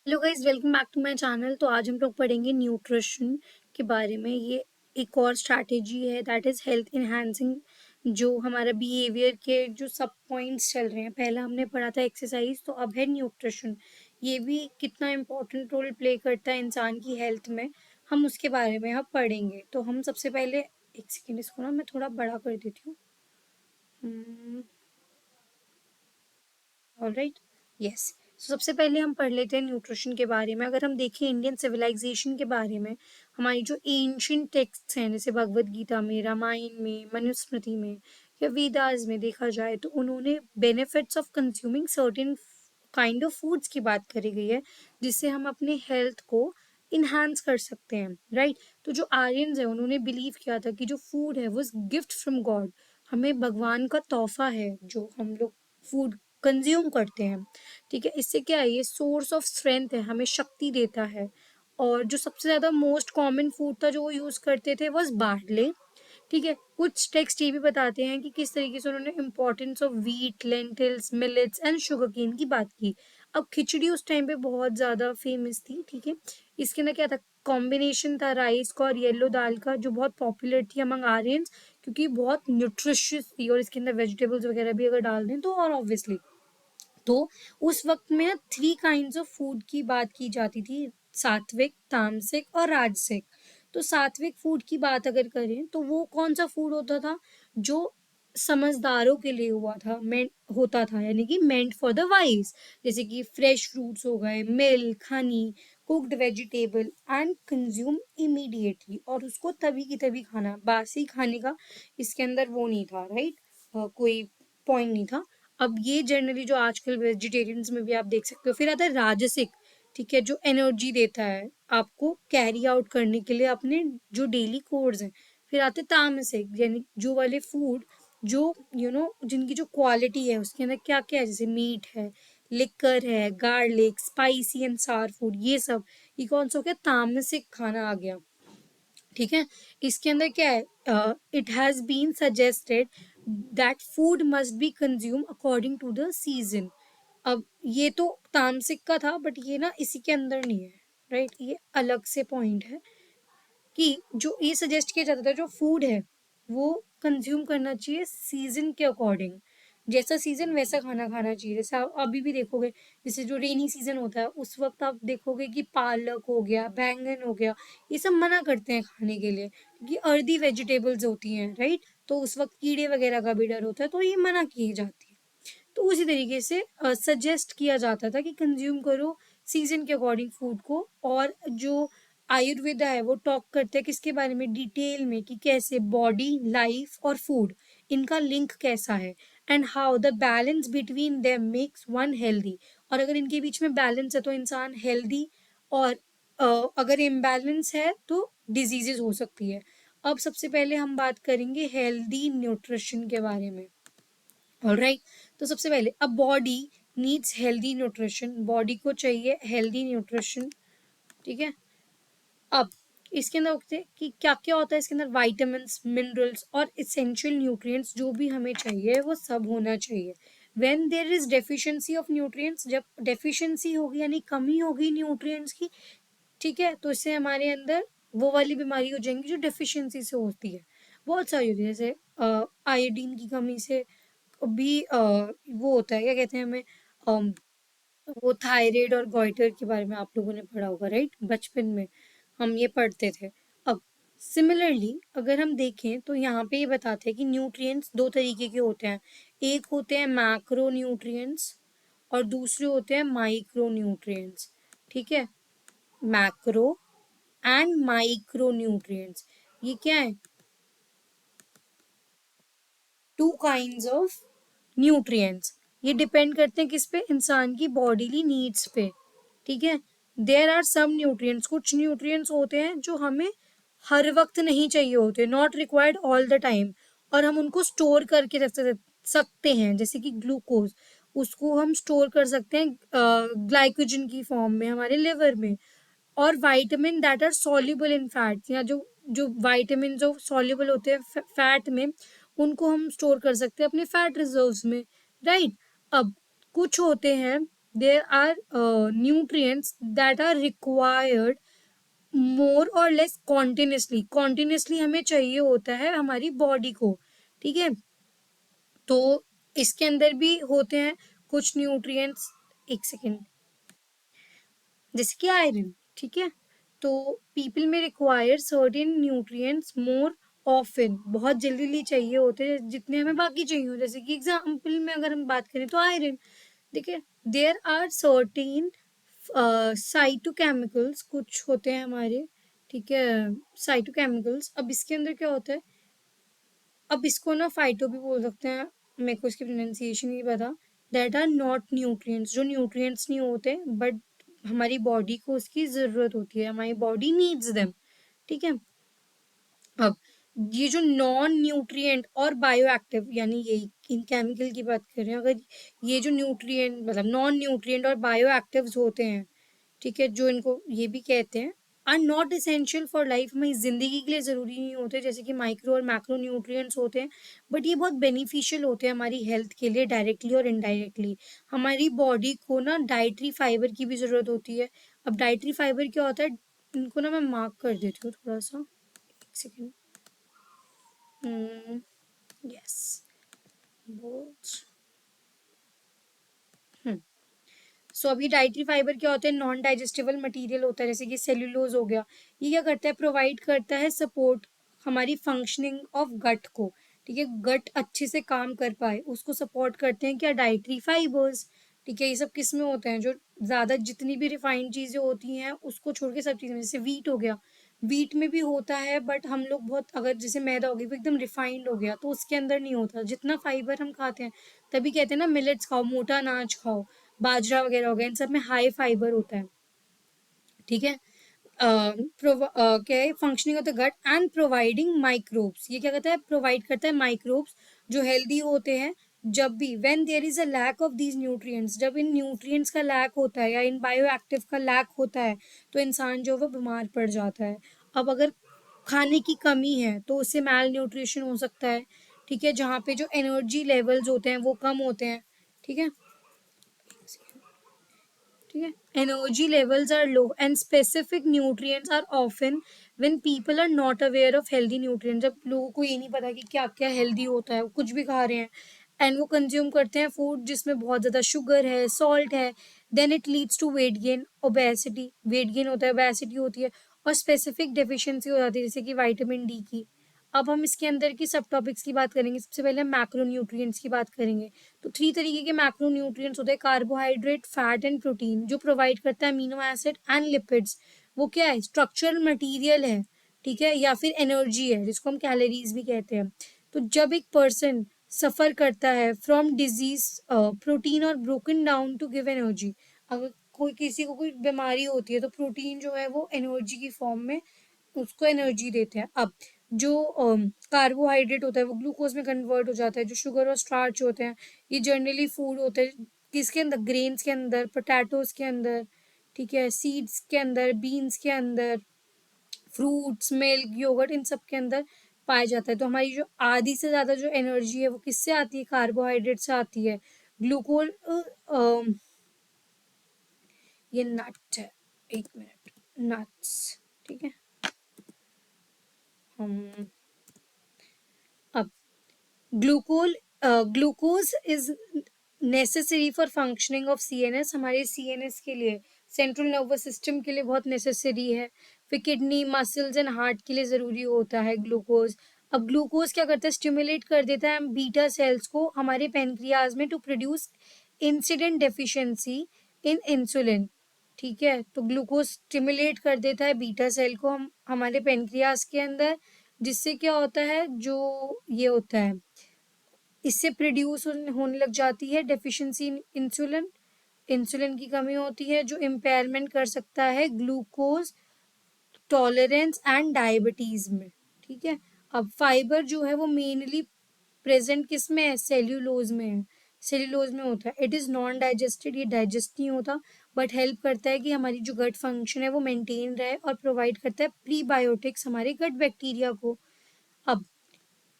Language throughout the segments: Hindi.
Hello guys, welcome back to my channel. तो आज हम लोग पढ़ेंगे न्यूट्रिशन के बारे में। ये एक और स्ट्रैटेजी है दैट इज हेल्थ इनहांसिंग। जो हमारा बिहेवियर के जो सब पॉइंट्स चल रहे हैं, पहला हमने पढ़ा था एक्सरसाइज, तो अब है न्यूट्रिशन। ये भी कितना इम्पोर्टेंट रोल प्ले करता है इंसान की हेल्थ में, हम उसके बारे में अब पढ़ेंगे। तो हम सबसे पहले एक सेकेंड, इसको ना मैं थोड़ा बड़ा कर देती हूँ। Alright, yes. सबसे पहले हम पढ़ लेते हैं न्यूट्रिशन के बारे में। अगर हम देखें इंडियन सिविलाइजेशन के बारे में, हमारी जो एंशियंट टेक्स्ट हैं जैसे भगवत गीता में, रामायण में, मनुस्मृति में या वेदास में देखा जाए, तो उन्होंने benefits of consuming certain kind of foods की बात करी गई है, जिससे हम अपने हेल्थ को इन्हांस कर सकते हैं, राइट। तो जो आर्यंस है उन्होंने बिलीव किया था कि जो फूड है वो गिफ्ट फ्रॉम गॉड, हमें भगवान का तोहफा है जो हम लोग फूड कंज्यूम करते हैं। ठीक है, इससे क्या है, ये सोर्स ऑफ स्ट्रेंथ है, हमें शक्ति देता है। और जो सबसे ज्यादा मोस्ट कॉमन फूड था जो वो यूज करते थे वॉज बार्ले। ठीक है, कुछ टेक्स्ट ये भी बताते हैं कि किस तरीके से उन्होंने importance of wheat, lentils, millets and sugarcane की बात की। अब खिचड़ी उस टाइम पे बहुत ज्यादा फेमस थी। ठीक है, इसके अंदर क्या था, कॉम्बिनेशन था राइस का और येलो दाल का, जो बहुत पॉपुलर थी अमंग आर्यंस, क्योंकि बहुत न्यूट्रिशियस थी। और इसके अंदर वेजिटेबल्स वगैरह भी अगर डाल दें तो और ऑब्वियसली, तो उस वक्त में ना थ्री काइंड्स ऑफ फूड की बात की जाती थी, सात्विक, तामसिक और राजसिक। तो सात्विक फूड की बात अगर करें तो वो कौन सा फूड होता था जो समझदारों के लिए हुआ था, मेंट होता था, यानी कि मेंट फॉर द वाइज। जैसे कि फ्रेश फ्रूट्स हो गए, milk, Honey, cooked vegetable and consume immediately, और उसको तभी की तभी खाना, बासी खाने का इसके अंदर वो नहीं था, राइट। कोई पॉइंट नहीं था। अब ये जनरली जो आजकल वेजिटेरियंस में भी आप देख सकते हो। फिर आता है राजसिक, ठीक है, जो एनर्जी देता है आपको कैरी आउट करने के लिए अपने जो डेली कोर्स हैं। फिर आते हैं तामसिक, यानी जो वाले फूड जो जिनकी जो क्वालिटी है उसके अंदर क्या क्या है, जैसे मीट है, लिकर है, गार्लिक, स्पाइसी एंड सार फूड, ये सब। ये कौन सा हो गया, तामसिक खाना आ गया। ठीक है, इसके अंदर क्या है, it has been suggested that food must be consume according to the season. अब ये तो तामसिक का था, बट ये ना इसी के अंदर नहीं है, राइट। ये अलग से पॉइंट है कि जो ये सजेस्ट किया जाता था, जो फूड है वो कंज्यूम करना चाहिए सीजन के अकॉर्डिंग। जैसा सीजन वैसा खाना खाना चाहिए। जैसे आप अभी भी देखोगे, जैसे जो रेनी सीजन होता है उस वक्त आप देखोगे कि पालक हो गया, बैंगन हो गया, ये सब मना करते हैं खाने के लिए, क्योंकि अर्दी वेजिटेबल्स होती हैं, राइट। तो उस वक्त कीड़े वगैरह का भी डर होता है, तो ये मना की जाती है। तो उसी तरीके से सजेस्ट किया जाता था कि कंज्यूम करो सीजन के अकॉर्डिंग फूड को। और जो आयुर्वेदा है वो टॉक करते हैं किसके बारे में, डिटेल में, कि कैसे बॉडी, लाइफ और फूड, इनका लिंक कैसा है, and how the balance between them makes one healthy. और अगर इनके बीच में बैलेंस है तो इंसान हेल्दी, और अगर इम्बैलेंस है तो डिजीजेस हो सकती है। अब सबसे पहले हम बात करेंगे हेल्दी न्यूट्रिशन के बारे में। ऑलराइट, तो सबसे पहले, अब body needs healthy nutrition, body को चाहिए हेल्दी न्यूट्रिशन। ठीक है, अब इसके अंदर होते हैं कि क्या क्या होता है इसके अंदर, वाइटामिन्स, मिनरल्स और इसेंशियल न्यूट्रिएंट्स जो भी हमें चाहिए वो सब होना चाहिए। When there is deficiency of nutrients, जब डेफिशिएंसी होगी यानी कमी होगी न्यूट्रिएंट्स की, ठीक है, तो इससे हमारे अंदर वो वाली बीमारी हो जाएंगी जो डेफिशिएंसी से होती है। बहुत सारी होती है, जैसे आयोडीन की कमी से भी वो होता है, क्या कहते हैं हमें, वो थायराइड और गॉइटर के बारे में आप लोगों ने पढ़ा होगा, राइट, बचपन में हम ये पढ़ते थे। अब सिमिलरली अगर हम देखें तो यहाँ पे ये बताते हैं कि न्यूट्रिएंट्स दो तरीके के होते हैं। एक होते हैं मैक्रो न्यूट्रिएंट्स और दूसरे होते हैं माइक्रो न्यूट्रिएंट्स। ठीक है, मैक्रो एंड माइक्रो न्यूट्रिएंट्स, ये क्या है, टू काइंड्स ऑफ न्यूट्रिएंट्स। ये डिपेंड करते हैं किस पे, इंसान की बॉडीली नीड्स पे। ठीक है, देयर आर सम न्यूट्रिएंट्स, कुछ न्यूट्रिएंट्स होते हैं जो हमें हर वक्त नहीं चाहिए होते, not required all the time, और हम उनको स्टोर करके रख सकते हैं। जैसे कि ग्लूकोज, उसको हम स्टोर कर सकते हैं ग्लाइकोजन की फॉर्म में हमारे लिवर में। और vitamin that are soluble in fats, या जो जो वाइटामिन जो सॉल्युबल होते हैं फैट में, उनको हम स्टोर कर सकते हैं अपने फैट रिजर्व्स में, राइट। अब कुछ होते हैं there are nutrients that are required more और लेस कॉन्टिन्यूसली, कॉन्टिन्यूसली हमें चाहिए होता है हमारी बॉडी को, ठीक है। तो इसके अंदर भी होते हैं कुछ न्यूट्रिएंट्स, एक सेकेंड, जैसे कि आयरन, ठीक है। तो पीपल में require certain nutrients more often, बहुत जल्दी चाहिए होते हैं जितने हमें बाकी चाहिए हो, जैसे कि एग्जाम्पल में अगर हम बात करें तो आयरन, देखिए देयर आर सर्टेन साइटोकेमिकल्स, कुछ होते हैं हमारे, ठीक है, साइटोकेमिकल्स। अब इसके अंदर क्या होता है, अब इसको ना फाइटो भी बोल सकते हैं, मेरे को इसकी प्रोनाउंसिएशन नहीं पता, दैट आर नॉट न्यूट्रिएंट्स, जो न्यूट्रिएंट्स नहीं होते बट हमारी बॉडी को उसकी जरूरत होती है, हमारी बॉडी नीड्स देम, ठीक है। अब ये जो नॉन न्यूट्रिएंट और बायो एक्टिव, यानी ये इन केमिकल की बात कर रहे हैं, अगर ये जो न्यूट्रिएंट मतलब नॉन न्यूट्रिएंट और बायो एक्टिव्स होते हैं, ठीक है, जो इनको ये भी कहते हैं, are not essential for life, हमारी जिंदगी के लिए जरूरी नहीं होते, जैसे कि माइक्रो और मैक्रो न्यूट्रिएंट्स होते हैं, बट ये बहुत बेनिफिशियल होते हैं हमारी हेल्थ के लिए डायरेक्टली और इनडायरेक्टली। हमारी बॉडी को ना डाइटरी फाइबर की भी जरूरत होती है। अब डाइटरी फाइबर क्या होता है, इनको ना मैं मार्क कर देती हूँ थोड़ा सा, एक सेकेंड, यस, बोल्स, सो अभी डाइटरी फाइबर क्या होता है, नॉन डाइजेस्टेबल मटेरियल होता है, जैसे कि सेल्यूलोज हो गया। ये क्या करता है, प्रोवाइड करता है सपोर्ट हमारी फंक्शनिंग ऑफ गट को, ठीक है, गट अच्छे से काम कर पाए उसको सपोर्ट करते हैं क्या, डाइटरी फाइबर्स, ठीक है। ये सब किस में होते हैं, जो ज्यादा जितनी भी रिफाइंड चीजें होती हैं उसको छोड़ के सब चीजें, जैसे वीट हो गया, वीट में भी होता है बट हम लोग बहुत, अगर जैसे मैदा हो गया वो एकदम रिफाइंड हो गया तो उसके अंदर नहीं होता जितना फाइबर हम खाते हैं। तभी कहते हैं ना मिलेट्स खाओ, मोटा अनाज खाओ, बाजरा वगैरह हो गया, इन सब में हाई फाइबर होता है, ठीक है। क्या है, functioning of the gut and providing microbes, ये क्या कहता है, प्रोवाइड करता है माइक्रोब्स जो हेल्दी होते हैं। जब भी when there is a lack of these nutrients, जब इन न्यूट्रिएंट्स का लैक होता है या इन बायो एक्टिव का लैक होता है तो इंसान जो वो बीमार पड़ जाता है। अब अगर खाने की कमी है तो उससे मैल न्यूट्रिशन हो सकता है, ठीक है, जहाँ पे जो एनर्जी लेवल्स होते हैं वो कम होते हैं, ठीक है, ठीक है, energy levels are low and specific nutrients are often when people are not aware of healthy nutrients, जब लोगों को ये नहीं पता कि क्या क्या हेल्दी होता है, वो कुछ भी खा रहे हैं एंड वो कंज्यूम करते हैं फूड जिसमें बहुत ज्यादा शुगर है, सॉल्ट है, then it leads to weight gain, obesity, weight gain होता है, ओबेसिटी होती है, और स्पेसिफिक डेफिशिएंसी हो जाती है जैसे कि विटामिन डी की। अब हम इसके अंदर की सब टॉपिक्स की बात करेंगे, सबसे पहले हम मैक्रो न्यूट्रिएंट्स की बात करेंगे। तो 3 तरीके के मैक्रो न्यूट्रिएंट्स होते हैं, कार्बोहाइड्रेट, फैट एंड प्रोटीन, जो प्रोवाइड करता है अमीनो एसिड एंड लिपिड्स। वो क्या है, स्ट्रक्चरल मटेरियल है, ठीक है, या फिर एनर्जी है जिसको हम कैलोरीज भी कहते हैं। तो जब एक पर्सन सफर करता है फ्रॉम डिजीज, प्रोटीन और broken down to give energy, अगर कोई किसी को कोई बीमारी होती है तो प्रोटीन जो है वो एनर्जी की फॉर्म में उसको एनर्जी देते हैं। अब जो कार्बोहाइड्रेट होता है वो ग्लूकोज में कन्वर्ट हो जाता है, जो शुगर और स्टार्च होते हैं ये जनरली फूड होते हैं किसके अंदर, ग्रेन्स के अंदर, पोटैटोज के अंदर, ठीक है, सीड्स के अंदर, बीन्स के अंदर, फ्रूट्स, मिल्क, योगर्ट, इन सब के अंदर पाया जाता है। तो हमारी जो आधी से ज्यादा जो एनर्जी है वो किससे आती है, कार्बोहाइड्रेट से आती है। ग्लूकोज, ये नट है, एक मिनट, नट्स, ठीक है। हम अब ग्लूकोल glucose is necessary for functioning of CNS, हमारे सीएनएस के लिए, सेंट्रल नर्वस सिस्टम के लिए बहुत नेसेसरी है, फिर किडनी, मसल्स एंड हार्ट के लिए जरूरी होता है ग्लूकोज। अब ग्लूकोज क्या करता है, स्टिमुलेट कर देता है बीटा सेल्स को हमारे पेनक्रियाज में to produce incident deficiency in insulin, ठीक है। तो ग्लूकोज स्टिमुलेट कर देता है बीटा सेल को हम हमारे पेनक्रियाज के अंदर, जिससे क्या होता है, जो ये होता है इससे प्रोड्यूस होने लग जाती है डेफिशिएंसी इन इंसुलिन, इंसुलिन की कमी होती है जो इम्पेयरमेंट कर सकता है ग्लूकोज टॉलरेंस एंड डायबिटीज में, ठीक है। अब फाइबर जो है वो मेनली प्रेजेंट किस में है, सेल्यूलोज में है, सेल्यूलोज में होता है, इट इज नॉन डाइजेस्टेड, ये डाइजेस्ट नहीं होता बट हेल्प करता है कि हमारी जो गट फंक्शन है वो मेंटेन रहे और प्रोवाइड करता है प्रीबायोटिक्स हमारे गट बैक्टीरिया को। अब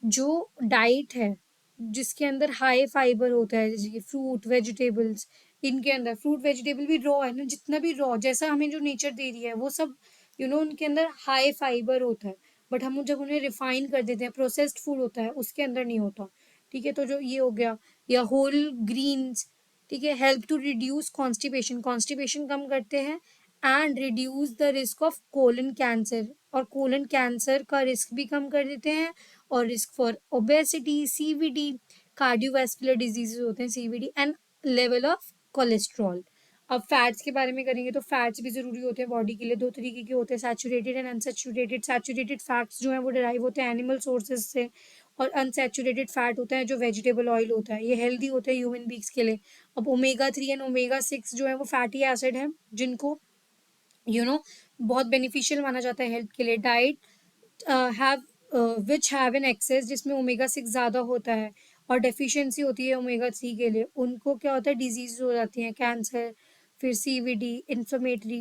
जो डाइट है जिसके अंदर हाई फाइबर होता है, जैसे कि फ्रूट, वेजिटेबल्स, इनके अंदर फ्रूट वेजिटेबल भी रॉ है ना, जितना भी रॉ जैसा हमें जो नेचर दे रही है वो सब उनके अंदर हाई फाइबर होता है, बट हम जब उन्हें रिफाइन कर देते हैं, प्रोसेस्ड फूड होता है, उसके अंदर नहीं होता। ठीक है, तो जो ये हो गया, या होल ग्रीन्स, ठीक है, help to reduce constipation, constipation कम करते हैं, and reduce the risk of colon cancer, और कोलन कैंसर का रिस्क भी कम कर देते हैं, और risk for obesity, CVD, cardiovascular diseases होते हैं CVD, and level of cholesterol. अब फैट्स के बारे में करेंगे तो फैट्स भी जरूरी होते हैं बॉडी के लिए, दो तरीके के होते हैं, saturated and unsaturated. Saturated fats जो हैं वो डिराइव होते हैं एनिमल सोर्सेज से, और अनसैचुरेटेड फैट होता है जो वेजिटेबल ऑयल होता है, ये हेल्दी होते हैं ह्यूमन बींग्स के लिए। अब ओमेगा 3 एंड ओमेगा 6 जो है वो फैटी एसिड है, जिनको बहुत बेनिफिशियल माना जाता है हेल्थ के लिए। Diet have which have an excess, जिसमें ओमेगा 6 ज़्यादा होता है और डेफिशिएंसी होती है ओमेगा 3 के लिए, उनको क्या होता है, डिजीज हो जाती हैं, कैंसर, फिर सीवीडी, इन्फ्लेमेटरी,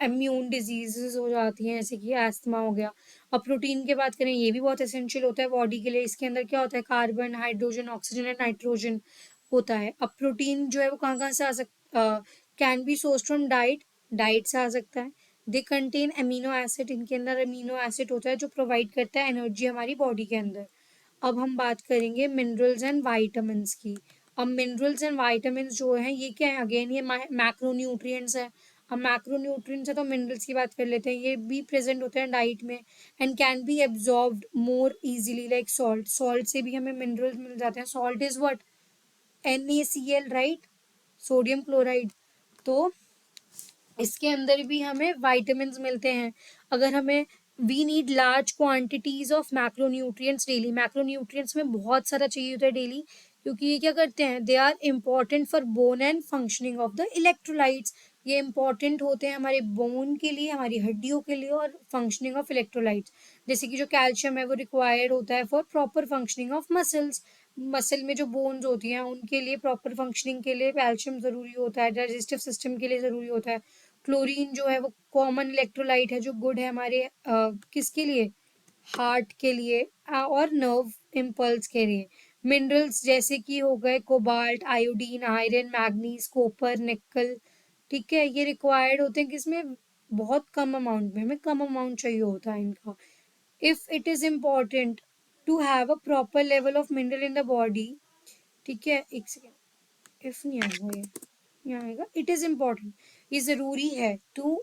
इम्यून डिजीजेज हो जाती हैं, जैसे कि एस्थमा हो गया। अब प्रोटीन की बात करें, ये भी बहुत एसेंशियल होता है बॉडी के लिए। इसके अंदर क्या होता है, carbon, hydrogen, oxygen and nitrogen होता है। अब प्रोटीन जो है वो कहाँ कहाँ से आ सकता, can be source from diet, diet से आ सकता है। दे कंटेन अमीनो एसिड, इनके अंदर अमीनो एसिड होता है जो प्रोवाइड करता है एनर्जी हमारी बॉडी के अंदर। अब हम बात करेंगे मिनरल्स एंड वाइटामिन्स की। अब मिनरल्स एंड वाइटामिन्स जो हैं ये क्या है, अगेन ये मैक्रो न्यूट्रिएंट्स है। अब मैक्रो न्यूट्रिएंट्स है तो मिनरल्स की बात कर लेते हैं, ये भी प्रेजेंट होते हैं डाइट में, and can be absorbed more easily like salt, salt से भी हमें मिनरल्स मिल जाते हैं। Salt is what, NaCl, right, sodium chloride. तो इसके अंदर भी हमें वाइटामिन मिलते हैं। अगर हमें we need large quantities of macronutrients daily, macronutrients में बहुत सारा चाहिए होता है डेली, क्योंकि ये क्या करते हैं, they are important for bone and functioning of the electrolytes. ये इंपॉर्टेंट होते हैं हमारे बोन के लिए, हमारी हड्डियों के लिए, और फंक्शनिंग ऑफ इलेक्ट्रोलाइट्स। जैसे कि जो कैल्शियम है वो रिक्वायर्ड होता है for proper functioning of muscles, muscle में जो बोन्स होती हैं उनके लिए प्रॉपर फंक्शनिंग के लिए कैल्शियम जरूरी होता है, डाइजेस्टिव सिस्टम के लिए जरूरी होता है। क्लोरीन जो है वो कॉमन इलेक्ट्रोलाइट है जो गुड है हमारे किसके लिए, हार्ट के लिए, और नर्व इम्पल्स के लिए। मिनरल्स जैसे कि हो गए cobalt, iodine, iron, manganese, copper, निकल, ठीक है, ये रिक्वायर्ड होते हैं किसमें, बहुत कम अमाउंट में, हमें कम अमाउंट चाहिए होता है इनका। If it is important to have a proper level of mineral in the body, ठीक है, एक सेकेंड, इफ नहीं आएगा ये, यहाँ आएगा, इट इज इम्पॉर्टेंट, ये जरूरी है टू,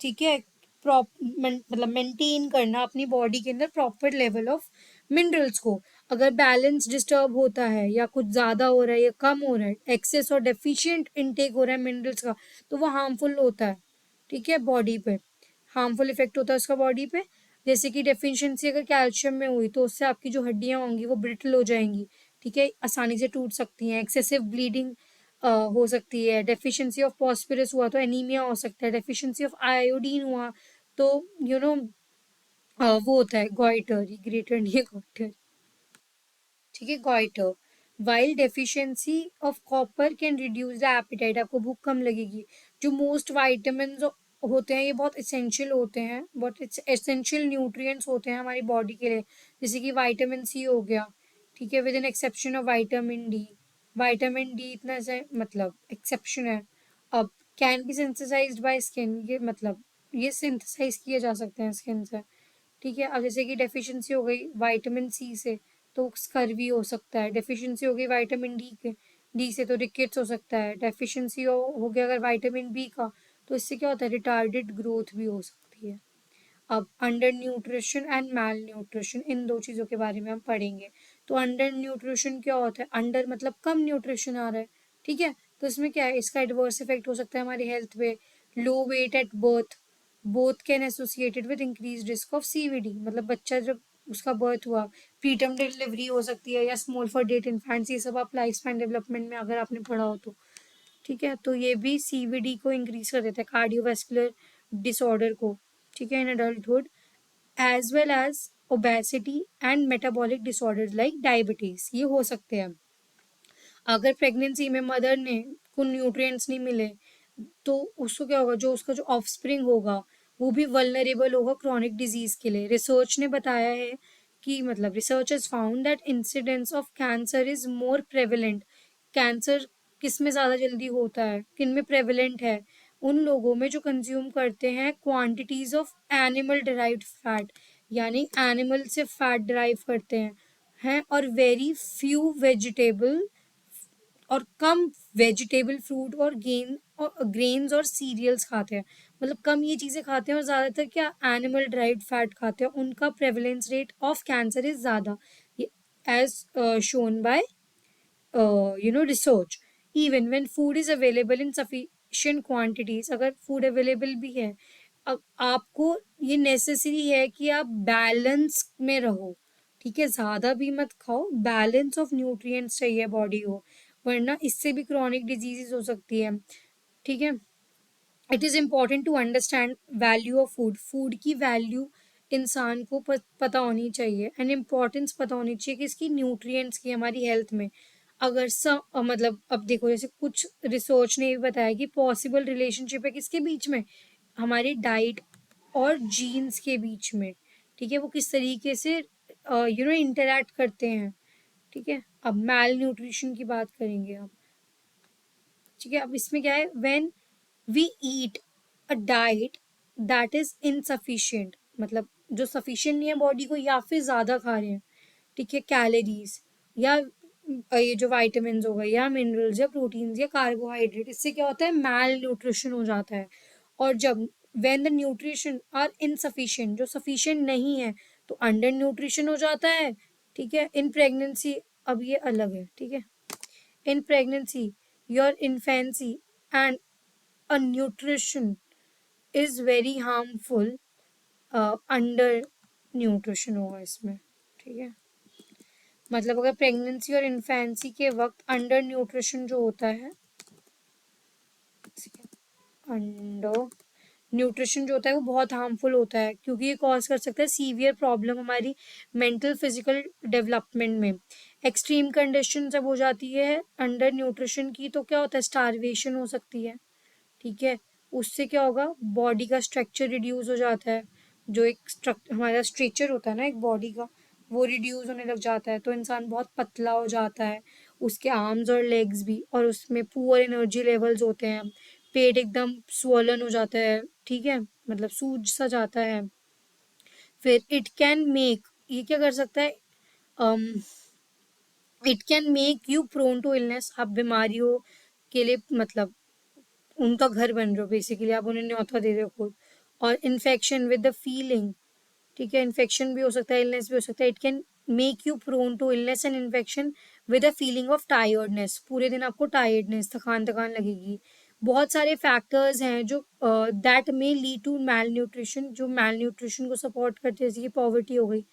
ठीक है, मतलब मेंटेन करना अपनी बॉडी के अंदर प्रॉपर लेवल ऑफ मिनरल्स को। अगर बैलेंस डिस्टर्ब होता है या कुछ ज्यादा हो रहा है या कम हो रहा है, एक्सेस और डेफिशिएंट इनटेक हो रहा है मिनरल्स का, तो वो हार्मफुल होता है, ठीक है, बॉडी पे हार्मफुल इफेक्ट होता है उसका बॉडी पे। जैसे कि डेफिशिएंसी अगर कैल्शियम में हुई तो उससे आपकी जो हड्डियां होंगी वो ब्रिटल हो जाएंगी, ठीक है, आसानी से टूट सकती हैं, एक्सेसिव ब्लीडिंग हो सकती है। डेफिशिएंसी ऑफ फॉस्फोरस हुआ तो एनीमिया हो सकता है। डेफिशिएंसी ऑफ आयोडीन हुआ तो यू नो वो होता है गॉइटर, ग्रेटर नहीं है गॉइटर, ठीक है, goitre. While deficiency of copper can reduce the apatite, आपको भूख कम लगेगी। जो मोस्ट वाइटामिन होते हैं ये बहुत इसेंशियल होते हैं, बहुत एसेंशियल न्यूट्रिएंट्स होते हैं हमारी बॉडी के लिए, जैसे कि विटामिन सी हो गया, ठीक है, with an exception of vitamin D. Vitamin D इतना से मतलब एक्सेप्शन है। अब can be synthesized by skin, ये मतलब ये सिंथेसाइज किए जा सकते हैं स्किन से, ठीक है। अब जैसे कि डेफिशिएंसी हो गई विटामिन सी से तो स्कर्वी हो सकता है, डेफिशिएंसी हो गई विटामिन डी से तो रिकेट्स हो सकता है, डेफिशिएंसी हो गया अगर विटामिन बी का तो इससे क्या होता है, रिटार्डेड ग्रोथ भी हो सकती है। अब under nutrition and malnutrition, इन दो चीज़ों के बारे में हम पढ़ेंगे। तो अंडर न्यूट्रिशन क्या होता है, अंडर मतलब कम न्यूट्रिशन आ रहा है, ठीक है, तो इसमें क्या है, इसका एडवर्स इफेक्ट हो सकता है हमारी हेल्थ पे। Low weight at birth, both can associated with increase risk of CVD, मतलब बच्चा जब उसका बर्थ हुआ, प्रीटर्म डिलीवरी हो सकती है या स्मॉल फॉर डेट इन्फेंट्स, ये सब आप लाइफ स्पैन डेवलपमेंट में अगर आपने पढ़ा हो तो, ठीक है, तो ये भी सीवीडी को इंक्रीज कर देता है, कार्डियोवैस्कुलर डिसऑर्डर को, ठीक है, in adulthood, as well as obesity and metabolic disorders like diabetes, ये हो सकते हैं। अगर प्रेगनेंसी में मदर ने को न्यूट्रिएंट्स नहीं मिले तो उसको क्या होगा, जो उसका जो ऑफस्प्रिंग होगा वो भी वल्नरेबल होगा क्रॉनिक डिजीज के लिए। रिसर्च ने बताया है कि मतलब research has found that incidence of cancer is more prevalent, cancer किस में ज़्यादा जल्दी होता है, किन में प्रेवलेंट है, उन लोगों में जो कंज्यूम करते हैं quantities of animal derived fat, यानी एनिमल से फैट डिराइव करते हैं और वेरी फ्यू वेजिटेबल और कम वेजिटेबल, फ्रूट और गेन और ग्रेन्स और सीरियल्स खाते हैं। मतलब कम ये चीज़ें खाते हैं और ज़्यादातर क्या एनिमल ड्राइव्ड फैट खाते हैं, उनका prevalence rate of cancer is ज़्यादा, as shown by research. Even when food is available in sufficient quantities, अगर food available भी है, अब आपको ये नेसेसरी है कि आप बैलेंस में रहो, ठीक है, ज़्यादा भी मत खाओ, बैलेंस ऑफ न्यूट्रिएंट्स चाहिए बॉडी को, वरना इससे भी क्रॉनिक डिजीजेस हो सकती है, ठीक है। It is important to understand value of food, food की वैल्यू इंसान को पता होनी चाहिए एंड इम्पॉर्टेंस पता होनी चाहिए कि इसकी न्यूट्रिएंट्स की हमारी हेल्थ में। अगर मतलब अब देखो जैसे कुछ रिसर्च ने भी बताया कि पॉसिबल रिलेशनशिप है किसके बीच में, हमारी डाइट और जीन्स के बीच में, ठीक है, वो किस तरीके से इंटरैक्ट करते हैं, ठीक है। अब मैल न्यूट्रिशन की बात करेंगे अब, ठीक है। अब इसमें क्या है, when we eat a diet that is insufficient, मतलब जो सफिशिएंट नहीं है बॉडी को, या फिर ज़्यादा खा रहे हैं, ठीक है, कैलोरीज या ये जो वाइटामिन हो गए या मिनरल्स या प्रोटीन्स या कार्बोहाइड्रेट, इससे क्या होता है, मैल न्यूट्रिशन हो जाता है। और जब when the nutrition are insufficient, जो सफिशिएंट नहीं है, तो अंडर न्यूट्रिशन हो जाता है, ठीक है, इन प्रेगनेंसी। अब ये अलग है, ठीक है, in pregnancy, your infancy and a nutrition is very harmful, under nutrition होगा इसमें, ठीक है। मतलब अगर प्रेगनेंसी और इन्फेंसी के वक्त अंडर न्यूट्रिशन जो होता है, अंडर न्यूट्रिशन जो होता है वो बहुत हार्मफुल होता है, क्योंकि ये कॉज कर सकता है सीवियर प्रॉब्लम हमारी मेंटल फिजिकल डेवलपमेंट में। एक्सट्रीम कंडीशन जब हो जाती है अंडर न्यूट्रिशन की, तो क्या होता है, स्टारवेशन हो सकती है, ठीक है। उससे क्या होगा, बॉडी का स्ट्रक्चर रिड्यूस हो जाता है, जो एक हमारा स्ट्रक्चर होता है ना एक बॉडी का, वो रिड्यूस होने लग जाता है, तो इंसान बहुत पतला हो जाता है, उसके आर्म्स और लेग्स भी, और उसमें पुअर एनर्जी लेवल्स होते हैं, पेट एकदम स्वोलन हो जाता है, ठीक है, मतलब सूज सा जाता है। फिर इट कैन मेक, ये क्या कर सकता है, it can make you prone to illness, आप बीमारियों के लिए मतलब उनका घर बन रहे हो बेसिकली, आप उन्हें न्योता दे रहे हो खुद। और इन्फेक्शन विद द फीलिंग, ठीक है, इन्फेक्शन भी हो सकता है, इलनेस भी हो सकता है, it can make you prone to illness and infection with a feeling of tiredness, पूरे दिन आपको टायर्डनेस, थकान थकान लगेगी। बहुत सारे फैक्टर्स हैं जो that may lead to malnutrition, जो मैल न्यूट्रिशन को सपोर्ट करते हैं, जैसे कि पॉवर्टी हो गई,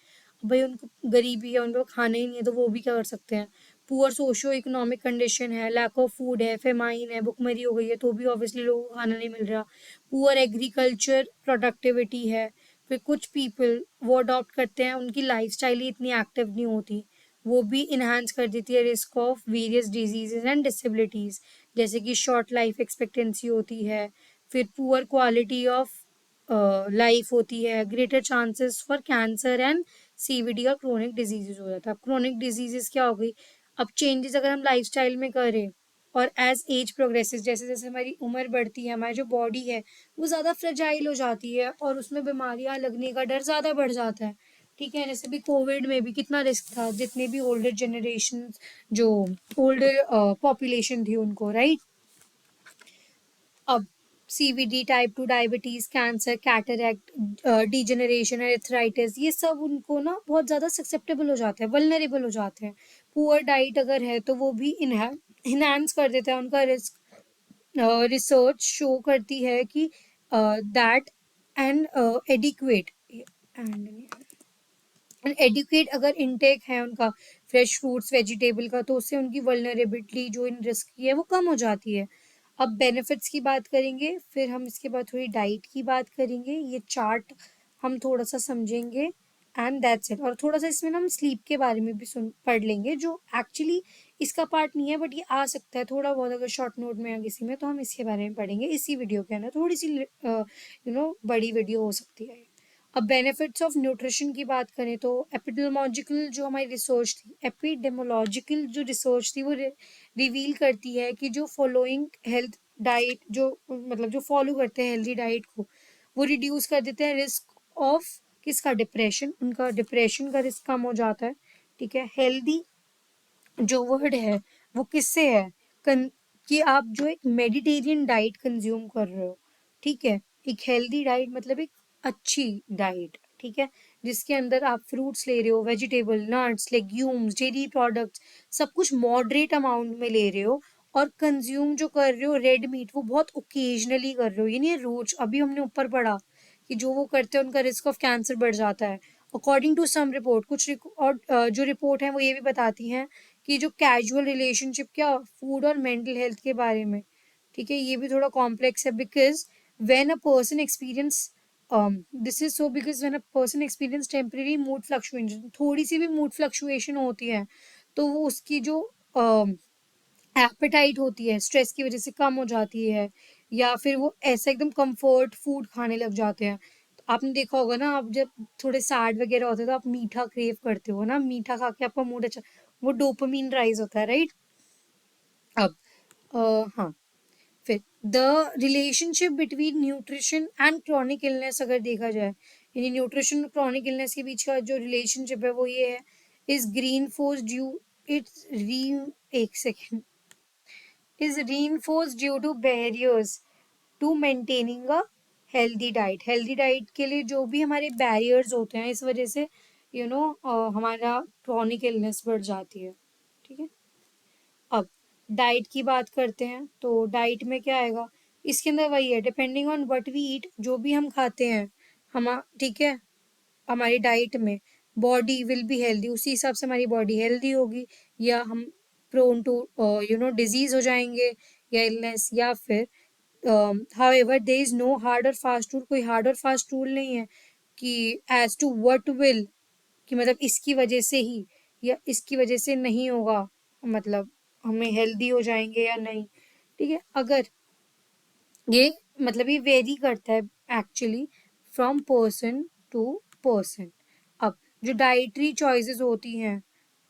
भाई उनको गरीबी है, उनको खाना ही नहीं है, तो वो भी क्या कर सकते हैं, पुअर सोशो इकोनॉमिक कंडीशन है, लैक ऑफ फूड है, फेमाइन है, भुखमरी हो गई है, तो भी ऑब्वियसली लोगों को खाना नहीं मिल रहा, पुअर एग्रीकल्चर प्रोडक्टिविटी है। फिर कुछ पीपल वो अडॉप्ट करते हैं, उनकी लाइफस्टाइल ही इतनी एक्टिव नहीं होती, वो भी इन्हांस कर देती है risk of various diseases and disabilities, जैसे कि शॉर्ट लाइफ एक्सपेक्टेंसी होती है, फिर पुअर क्वालिटी ऑफ लाइफ होती है, greater chances for cancer and CVD और क्रोनिक डिजीजेज हो जाता है। अब क्रोनिक डिजीजेज क्या हो गई, अब चेंजेस अगर हम लाइफस्टाइल में करें और एज एज प्रोग्रेसेस, जैसे जैसे हमारी उम्र बढ़ती है, हमारी जो बॉडी है वो ज़्यादा फ्रेजाइल हो जाती है और उसमें बीमारियां लगने का डर ज़्यादा बढ़ जाता है, ठीक है। जैसे भी कोविड में भी कितना रिस्क था, जितने भी ओल्डर जनरेशन, जो ओल्डर पॉपुलेशन थी उनको, राइट। अब CVD, type 2 diabetes, cancer, cataract, degeneration, arthritis, ये सब उनको ना बहुत ज़्यादा ससेप्टेबल हो जाते हैं, वल्नरेबल हो जाते हैं। पुअर डाइट अगर है तो वो भी इन्हांस कर देता है उनका रिस्क। रिसर्च शो करती है कि that and adequate and adequate अगर इनटेक है उनका फ्रेश फ्रूट्स वेजिटेबल का, तो उससे उनकी वल्नरेबिलिटी जो इन रिस्क की है वो कम हो जाती है। अब बेनिफिट्स की बात करेंगे, फिर हम इसके बाद थोड़ी डाइट की बात करेंगे, ये चार्ट हम थोड़ा सा समझेंगे एंड दैट्स इट। और थोड़ा सा इसमें ना हम स्लीप के बारे में भी सुन पढ़ लेंगे, जो एक्चुअली इसका पार्ट नहीं है, बट ये आ सकता है थोड़ा बहुत अगर शॉर्ट नोट में या किसी में, तो हम इसके बारे में पढ़ेंगे इसी वीडियो के अंदर, थोड़ी सी बड़ी वीडियो हो सकती है। अब बेनिफिट्स ऑफ न्यूट्रिशन की बात करें तो एपिडेमोलॉजिकल जो हमारी रिसर्च थी, एपिडेमोलॉजिकल जो रिसर्च थी वो रिवील करती है कि जो फॉलोइंग हेल्थ डाइट जो मतलब जो फॉलो करते हैं हेल्दी डाइट को, वो रिड्यूस कर देते हैं रिस्क ऑफ किसका, डिप्रेशन, उनका डिप्रेशन का रिस्क कम हो जाता है। ठीक है, हेल्दी जो वर्ड है वो किससे है, कि आप जो एक मेडिटेरियन डाइट कंज्यूम कर रहे हो। ठीक है, एक हेल्दी डाइट मतलब एक अच्छी डाइट, ठीक है, जिसके अंदर आप फ्रूट्स ले रहे हो, vegetable, nuts, legumes, dairy products, सब कुछ मॉडरेट अमाउंट में ले रहे हो। और कंज्यूम जो कर रहे हो रेड मीट, वो बहुत ओकेजनली कर रहे हो, ये नहीं रोज। अभी हमने ऊपर पढ़ा कि जो वो करते हैं उनका रिस्क ऑफ कैंसर बढ़ जाता है, अकॉर्डिंग टू सम रिपोर्ट। कुछ और जो रिपोर्ट है वो ये भी बताती हैं कि जो कैजुअल रिलेशनशिप क्या फूड और मेंटल हेल्थ के बारे में। ठीक है, ये भी थोड़ा कॉम्प्लेक्स है, because when a person experience this is so because when a person experience temporary mood fluctuation, थोड़ी सी भी मूड फ्लक्चुएशन होती है तो वो उसकी जो एपेटाइट होती है स्ट्रेस की वजह से कम हो जाती है, या फिर वो ऐसा एकदम कंफर्ट फूड खाने लग जाते हैं। तो आपने देखा होगा ना, आप जब थोड़े सैड वगैरह होते हैं तो आप मीठा क्रेव करते हो ना, मीठा खा के आपका मूड अच्छा, वो डोपामीन राइज होता है, राइट। अब हाँ, फिर the relationship between nutrition and chronic illness अगर देखा जाए, यानी न्यूट्रिशन और क्रॉनिक इलनेस के बीच का जो रिलेशनशिप है वो ये है, is green force due, it's री एक second, is reinforced due to barriers to maintaining a healthy diet। healthy diet के लिए जो भी हमारे barriers होते हैं, इस वजह से हमारा chronic illness बढ़ जाती है। ठीक है, अब डाइट की बात करते हैं तो डाइट में क्या आएगा, इसके अंदर वही है, depending on what we eat, जो भी हम खाते हैं हम, ठीक है, हमारी डाइट में बॉडी विल बी हेल्दी, उसी हिसाब से हमारी बॉडी हेल्दी होगी, या हम प्रोन टू डिजीज हो जाएंगे या इलनेस, या फिर however there is no hard और फास्ट रूल, कोई हार्ड और फास्ट रूल नहीं है कि एज टू व्हाट विल, कि मतलब इसकी वजह से ही या इसकी वजह से नहीं होगा, मतलब हमें हेल्दी हो जाएंगे या नहीं। ठीक है, अगर ये मतलब ये वेरी करता है actually from person to person. अब जो डाइटरी चॉइसेस होती हैं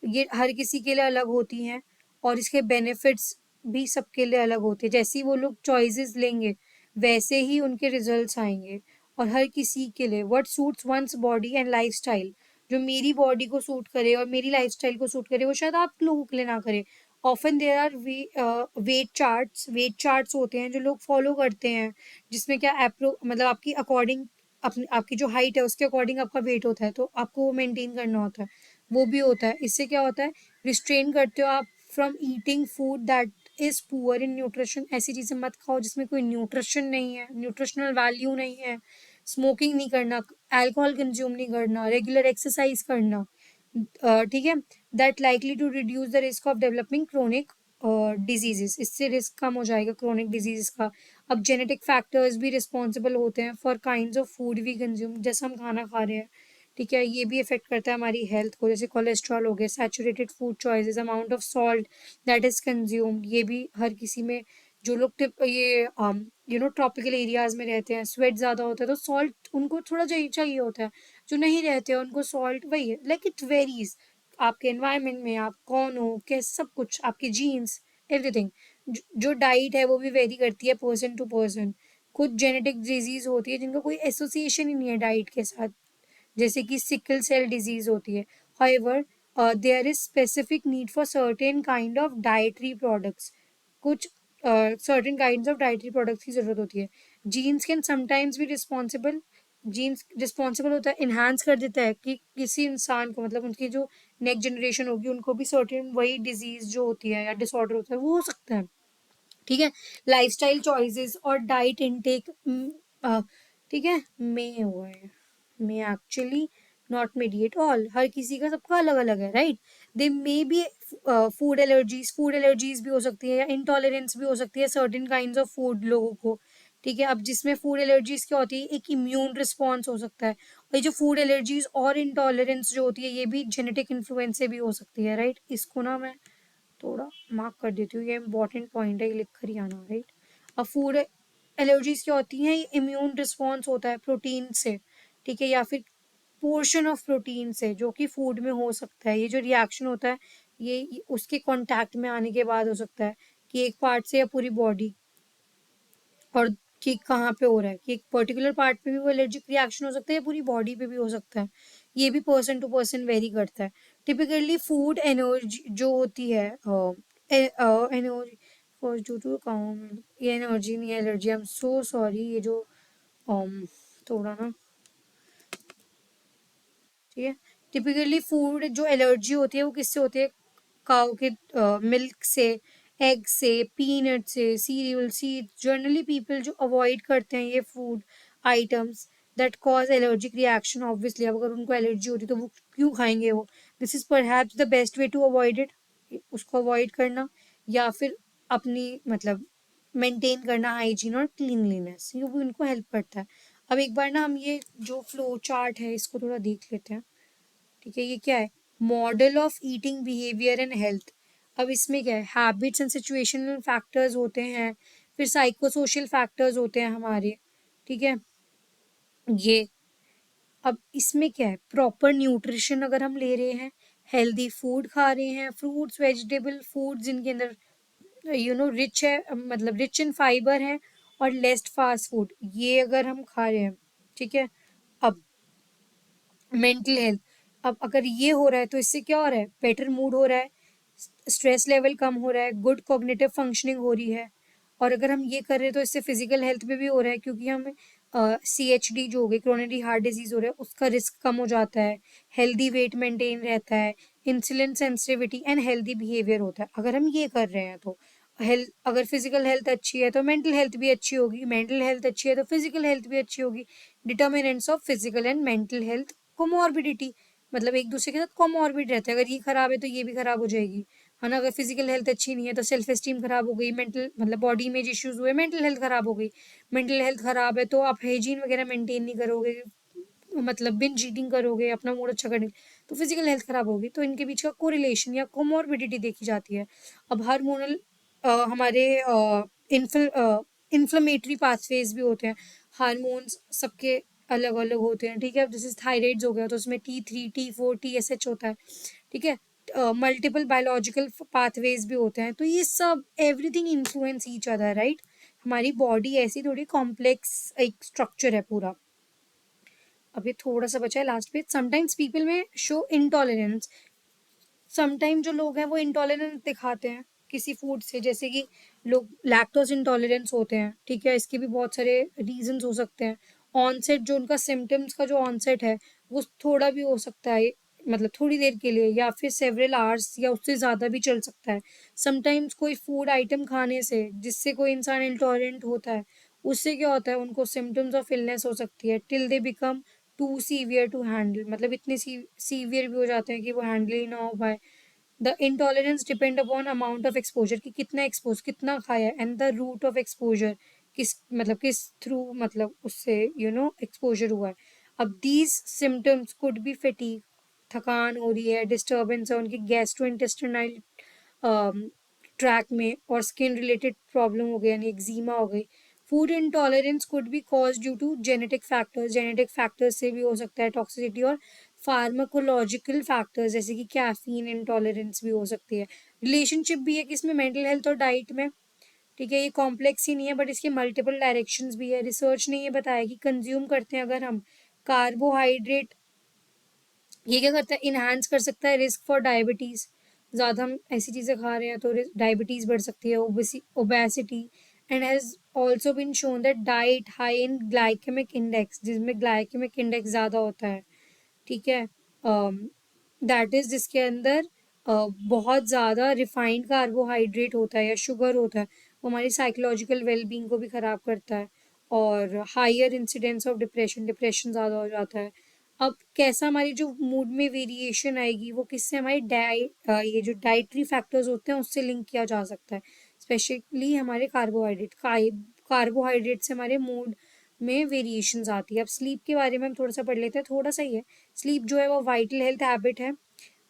ये हर किसी के लिए अलग होती हैं, और इसके बेनिफिट्स भी सबके लिए अलग होते हैं। जैसे ही वो लोग चॉइसेस लेंगे वैसे ही उनके रिजल्ट्स आएंगे, और हर किसी के लिए what suits one's body and lifestyle, जो मेरी बॉडी को सूट करे और मेरी लाइफस्टाइल को सूट करे वो शायद आप लोगों के लिए ना करे। Often there are weight charts होते हैं जो लोग फॉलो करते हैं, जिसमें क्या एप्रो मतलब आपकी अकॉर्डिंग, अपनी आपकी जो हाइट है उसके अकॉर्डिंग आपका वेट होता है, तो आपको वो मेंटेन करना होता है, वो भी होता है। इससे क्या होता है, रिस्ट्रेन करते हो आप from eating food that is poor in nutrition. ऐसी चीजें मत खाओ जिसमें कोई न्यूट्रिशन नहीं है, न्यूट्रिशनल वैल्यू नहीं है। स्मोकिंग नहीं करना, अल्कोहल कंज्यूम नहीं करना, रेगुलर एक्सरसाइज करना। ठीक है, that likely to reduce the risk of developing chronic diseases, इससे रिस्क कम हो जाएगा क्रोनिक डिजीज का। अब जेनेटिक फैक्टर्स भी रिस्पॉन्सिबल होते हैं for kind of food we consume, जैसा हम खाना खा रहे हैं, ठीक है, ये भी इफेक्ट करता है हमारी हेल्थ को, जैसे कोलेस्ट्रॉल हो गया, saturated food choices, amount of salt that is consumed, ये भी हर किसी में, जो लोग ये ट्रॉपिकल एरियाज में रहते हैं, स्वेट ज़्यादा होता है तो सॉल्ट उनको थोड़ा चाहिए चाहिए होता है, जो नहीं रहते हैं उनको सॉल्ट वही है, लाइक इट वेरीज, आपके एनवायरनमेंट में आप कौन हो, कैसे, सब कुछ, आपके जीन्स, एवरीथिंग। जो डाइट है वो भी वेरी करती है पर्सन टू पर्सन। कुछ जेनेटिक डिजीज होती है जिनका कोई एसोसिएशन ही नहीं है डाइट के साथ, जैसे कि सिकल सेल डिजीज होती है। However there is specific need for certain kind of dietary products, कुछ certain kinds of dietary products की जरूरत होती है। जीन्स कैन समटाइम्स भी रिस्पॉन्सिबल, जीन्स रिस्पॉन्सिबल होता है, इन्हांस कर देता है कि किसी इंसान को, मतलब उनकी जो नेक्स्ट जनरेशन होगी उनको भी सर्टेन वही डिजीज जो होती है या डिसऑर्डर होता है वो हो सकता है। ठीक है, लाइफस्टाइल चॉइसेस और डाइट इनटेक, ठीक है, में हुआ है, में एक्चुअली नॉट मेडिएट ऑल, हर किसी का सबका अलग अलग है, right. They may be food allergies भी हो सकती है या इंटॉलरेंस भी हो सकती है सर्टेन काइंड्स ऑफ फूड लोगों को। ठीक है, अब जिसमें फूड एलर्जीज क्या होती है, एक इम्यून रिस्पॉन्स हो सकता है, और ये जो फूड एलर्जीज और इंटॉलरेंस जो होती है ये भी जेनेटिक इन्फ्लुएंस से भी हो सकती है, राइट। इसको ना मैं थोड़ा मार्क कर देती हूँ, ये इंपॉर्टेंट पॉइंट है, ये लिख कर ही आना, राइट। अब फूड एलर्जीज क्या होती हैं, ये इम्यून रिस्पॉन्स होता है प्रोटीन से, ठीक है, या फिर पोर्शन ऑफ प्रोटीन से जो कि फूड में हो सकता है। ये जो रिएक्शन होता है ये उसके कांटेक्ट में आने के बाद हो सकता है कि एक पार्ट से या पूरी बॉडी, और कि कहाँ पे हो रहा है, कि एक पर्टिकुलर पार्ट पे भी वो एलर्जिक रिएक्शन हो सकता है या पूरी बॉडी पे भी हो सकता है। ये भी पर्सन टू पर्सन वेरी करता है। टिपिकली फूड एनर्जी जो होती है, एनर्जी फॉर ड्यू टू ये एनर्जी नहीं, allergy, I am so sorry, ये जो थोड़ा ना, ठीक है। टिपिकली फूड जो एलर्जी होती है वो किससे होती है? काऊ के मिल्क से, एग से, पीनट से, सीरियल, सीड्स। जनरली पीपल जो अवॉइड करते हैं ये food items that cause allergic reaction, obviously अब अगर उनको एलर्जी होती है तो वो क्यों खाएंगे वो? This is perhaps the best way to avoid it, उसको अवॉइड करना, या फिर अपनी मतलब मेंटेन करना हाइजीन और क्लीनलीनेस, ये भी उनको हेल्प करता है। अब एक बार ना हम ये जो फ्लो चार्ट है इसको थोड़ा देख लेते हैं। ठीक है, ये क्या है? Model of eating behaviour and health. अब इसमें क्या है? हैबिट्स एंड सिचुएशनल फैक्टर्स होते हैं, फिर साइको सोशल फैक्टर्स होते हैं हमारे। ठीक है, ये अब इसमें क्या है? प्रॉपर न्यूट्रिशन अगर हम ले रहे हैं, हेल्दी फूड खा रहे हैं, फ्रूट्स वेजिटेबल फूड जिनके अंदर रिच है, मतलब रिच इन फाइबर है, और लेस फास्ट फूड, ये अगर हम खा रहे हैं, ठीक है। अब मेंटल हेल्थ, अब अगर ये हो रहा है तो इससे क्या हो रहा है? बेटर मूड हो रहा है, स्ट्रेस लेवल कम हो रहा है, गुड कॉग्निटिव फंक्शनिंग हो रही है। और अगर हम ये कर रहे हैं तो इससे फिजिकल हेल्थ पे भी हो रहा है, क्योंकि हम CHD जो हो गई, क्रोनरी हार्ट डिजीज हो रहा है, उसका रिस्क कम हो जाता है, हेल्दी वेट मेंटेन रहता है, insulin sensitivity and healthy behaviour होता है अगर हम ये कर रहे हैं तो। हेल्थ, अगर फिजिकल हेल्थ अच्छी है तो मेंटल हेल्थ भी अच्छी होगी, मेंटल हेल्थ अच्छी है तो फिजिकल हेल्थ भी अच्छी होगी। Determinants of physical and mental health, comorbidity, मतलब एक दूसरे के साथ कोमॉर्बिड रहते हैं, अगर ये खराब है तो ये भी खराब हो जाएगी, है ना। अगर फिजिकल हेल्थ अच्छी नहीं है तो सेल्फ एस्टीम खराब हो गई, मेंटल मतलब बॉडी इमेज इश्यूज हुए, मेंटल हेल्थ खराब हो गई। मेंटल हेल्थ खराब है तो आप हाइजीन वगैरह मेंटेन नहीं करोगे, मतलब बिंज ईटिंग करोगे अपना मूड अच्छा करने, तो फिजिकल हेल्थ खराब होगी। तो इनके बीच का कोरिलेशन या कोमॉर्बिडिटी देखी जाती है। अब हार्मोनल हमारे इन्फ्लेमेटरी पाथवेज भी होते हैं, हार्मोन्स सबके अलग अलग होते हैं, ठीक है। जैसे थायराइड्स हो गया तो उसमें T3 T4 TSH होता है, ठीक है। मल्टीपल बायोलॉजिकल पाथवेज भी होते हैं, तो ये सब everything influence each other, right. हमारी बॉडी ऐसी थोड़ी कॉम्प्लेक्स एक स्ट्रक्चर है पूरा। अब ये थोड़ा सा बचा है लास्ट पे, समटाइम्स पीपल में शो इंटॉलरेंस, समटाइम जो लोग हैं वो इंटॉलरेंस दिखाते हैं किसी फूड से, जैसे कि लोग लैक्टोज इंटॉलरेंस होते हैं, ठीक है। इसके भी बहुत सारे रीजंस हो सकते हैं। ऑनसेट जो उनका सिम्टम्स का जो ऑनसेट है वो थोड़ा भी हो सकता है, मतलब थोड़ी देर के लिए, या फिर सेवरल आवर्स या उससे ज़्यादा भी चल सकता है। समटाइम्स कोई फूड आइटम खाने से जिससे कोई इंसान इंटॉलरेंट होता है, उससे क्या होता है? उनको सिम्टम्स ऑफ इलनेस हो सकती है till they become too severe to handle, मतलब इतने सीवियर भी हो जाते हैं कि वो हैंडल ही ना हो पाए। The intolerance depend upon amount of exposure, कि कितना एक्सपोज, कितना खाया, and the route of exposure, किस मतलब किस थ्रू मतलब उससे एक्सपोजर हुआ है। अब these symptoms could be fatigue, थकान हो रही है, डिस्टर्बेंस है उनकी गैस्ट्रो इंटेस्टाइनल ट्रैक में, और स्किन रिलेटेड प्रॉब्लम हो गई यानी एक्जिमा हो गई। Food intolerance could be cause due to genetic factors से भी हो सकता है, टॉक्सिसिटी, और फार्माकोलॉजिकल फैक्टर्स जैसे कि कैफीन इंटॉलरेंस भी हो सकती है। रिलेशनशिप भी है कि इसमें मेंटल हेल्थ और डाइट में, ठीक है। ये कॉम्प्लेक्स ही नहीं है बट इसके मल्टीपल डायरेक्शंस भी है। रिसर्च ने ये बताया कि कंज्यूम करते हैं अगर हम कार्बोहाइड्रेट, ये क्या करता है? इन्हांस कर सकता है रिस्क फॉर डायबिटीज़, ज़्यादा हम ऐसी चीज़ें खा रहे हैं तो डायबिटीज़ बढ़ सकती है, obesity, and has also been shown that diet high in glycemic index, जिसमें ग्लाइकेमिक इंडेक्स ज़्यादा होता है, ठीक है, दैट इज जिसके अंदर बहुत ज़्यादा रिफाइंड कार्बोहाइड्रेट होता है या शुगर होता है, वो हमारी साइकोलॉजिकल वेलबींग को भी ख़राब करता है, और higher incidence of depression, depression ज़्यादा हो जाता है। अब कैसा हमारी जो मूड में वेरिएशन आएगी वो किससे? हमारी ये जो डाइटरी फैक्टर्स होते हैं उससे लिंक किया जा सकता है, स्पेशली हमारे कार्बोहाइड्रेट से हमारे मूड में वेरिएशंस आती है। अब स्लीप के बारे में हम थोड़ा सा पढ़ लेते हैं, थोड़ा सा ही है। स्लीप जो है वो वाइटल हेल्थ हैबिट है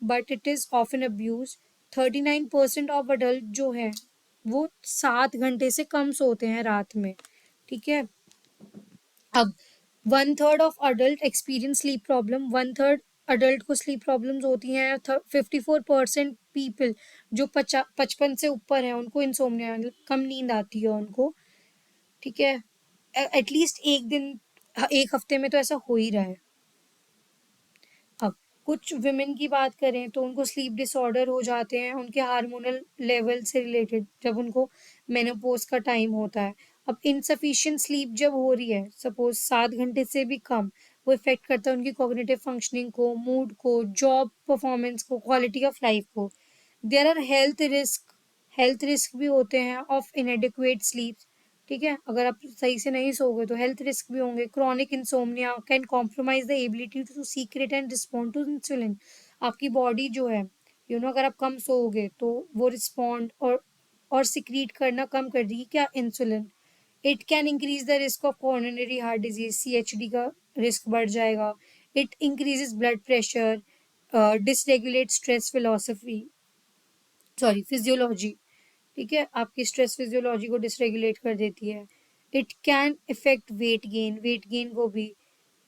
but it is often abuse. 39% of adult जो है वो 7 घंटे से कम सोते हैं रात में, ठीक है। अब 1/3 of adult experience sleep problem, 1/3 adult को स्लीप प्रॉब्लम्स होती हैं। 54% पीपल जो 55 से ऊपर हैं उनको इंसोम्निया, कम नींद आती है उनको। ठीक है, एटलीस्ट एक दिन, एक हफ्ते में तो ऐसा हो ही रहा है। अब कुछ विमेन की बात करें तो उनको स्लीप डिसऑर्डर हो जाते हैं उनके हार्मोनल लेवल से रिलेटेड, जब उनको मेनोपॉज का टाइम होता है। अब इनसफिशिएंट स्लीप जब हो रही है, सपोज 7 घंटे से भी कम, वो इफेक्ट करता है उनकी कॉग्निटिव फंक्शनिंग को, मूड को, जॉब परफॉर्मेंस को, क्वालिटी ऑफ लाइफ को। देयर आर हेल्थ रिस्क भी होते हैं ऑफ इनएडिक्वेट स्लीप। ठीक है, अगर आप सही से नहीं सोओगे तो हेल्थ रिस्क भी होंगे। Chronic insomnia can compromise the ability to secrete and respond to insulin. आपकी बॉडी जो है, अगर आप कम सोओगे तो वो रिस्पॉन्ड और सिक्रीट करना कम कर देगी क्या, insulin. It can increase the risk of coronary heart disease, CHD का रिस्क बढ़ जाएगा। It increases blood pressure, dysregulate stress physiology. ठीक है, आपकी स्ट्रेस फिजियोलॉजी को डिसरेगुलेट कर देती है। It can effect weight gain को भी।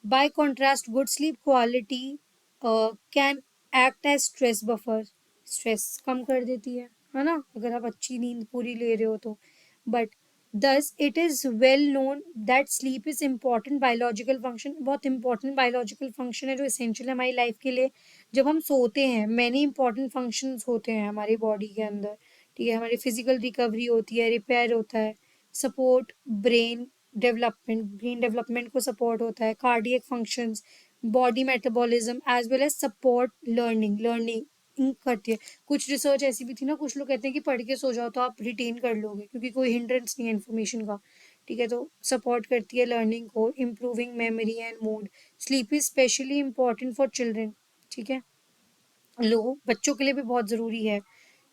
By contrast good sleep quality can act as stress buffer, stress कम कर देती है ना, अगर आप अच्छी नींद पूरी ले रहे हो तो। But thus it is well known that sleep is important biological function, बहुत इंपॉर्टेंट बायोलॉजिकल फंक्शन है जो एसेंशियल है हमारी लाइफ के लिए। जब हम सोते हैं मैनी इंपॉर्टेंट फंक्शंस होते हैं हमारी बॉडी के अंदर। ठीक है, हमारी फिजिकल रिकवरी होती है, रिपेयर होता है, सपोर्ट ब्रेन डेवलपमेंट को सपोर्ट होता है, cardiac functions, body metabolism as well as support learning करती है। कुछ रिसर्च ऐसी भी थी ना, कुछ लोग कहते हैं कि पढ़ के सो जाओ तो आप रिटेन कर लोगे क्योंकि कोई हिंड्रेंस नहीं है इन्फॉर्मेशन का। ठीक है, तो सपोर्ट करती है लर्निंग को, improving memory and mood. Sleep is specially important for children. ठीक है, लोगों बच्चों के लिए भी बहुत ज़रूरी है।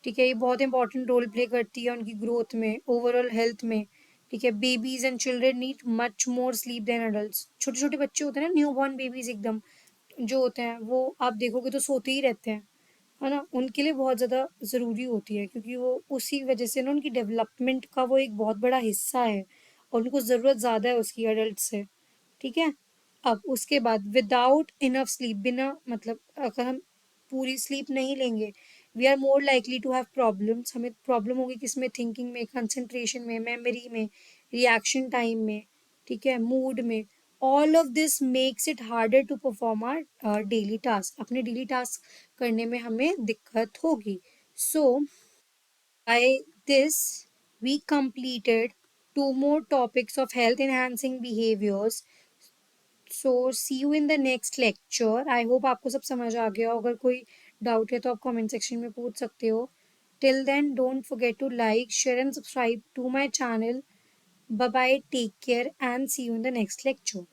ठीक है, ये बहुत इंपॉर्टेंट रोल प्ले करती है उनकी ग्रोथ में, ओवरऑल हेल्थ में। ठीक है, babies and children need much more sleep than adults. छोटे छोटे बच्चे होते हैं ना, न्यू बॉर्न बेबीज एकदम जो होते हैं, वो आप देखोगे तो सोते ही रहते हैं, है ना। उनके लिए बहुत ज़्यादा ज़रूरी होती है क्योंकि वो उसी वजह से ना उनकी डेवलपमेंट का वो एक बहुत बड़ा हिस्सा है और उनको ज़रूरत ज़्यादा है उसकी अडल्ट से। ठीक है, अब उसके बाद विदाउट इनफ स्लीप, बिना मतलब अगर हम पूरी स्लीप नहीं लेंगे, we are more likely to have problems. हमें प्रॉब्लम होगी किसमें, थिंकिंग में, कंसंट्रेशन में, मेमोरी में, रिएक्शन टाइम में। ठीक है, मूड में। All of this makes it harder to perform our daily task, अपने डेली टास्क करने में हमें दिक्कत होगी। सो by this, we completed two more topics of health enhancing behaviors. So see you in the next lecture. I hope आपको सब समझ आ गया हो। अगर कोई डाउट है तो आप कमेंट सेक्शन में पूछ सकते हो। Till then, don't forget to like, share and subscribe to my channel. Bye bye, take care and see you in the next lecture.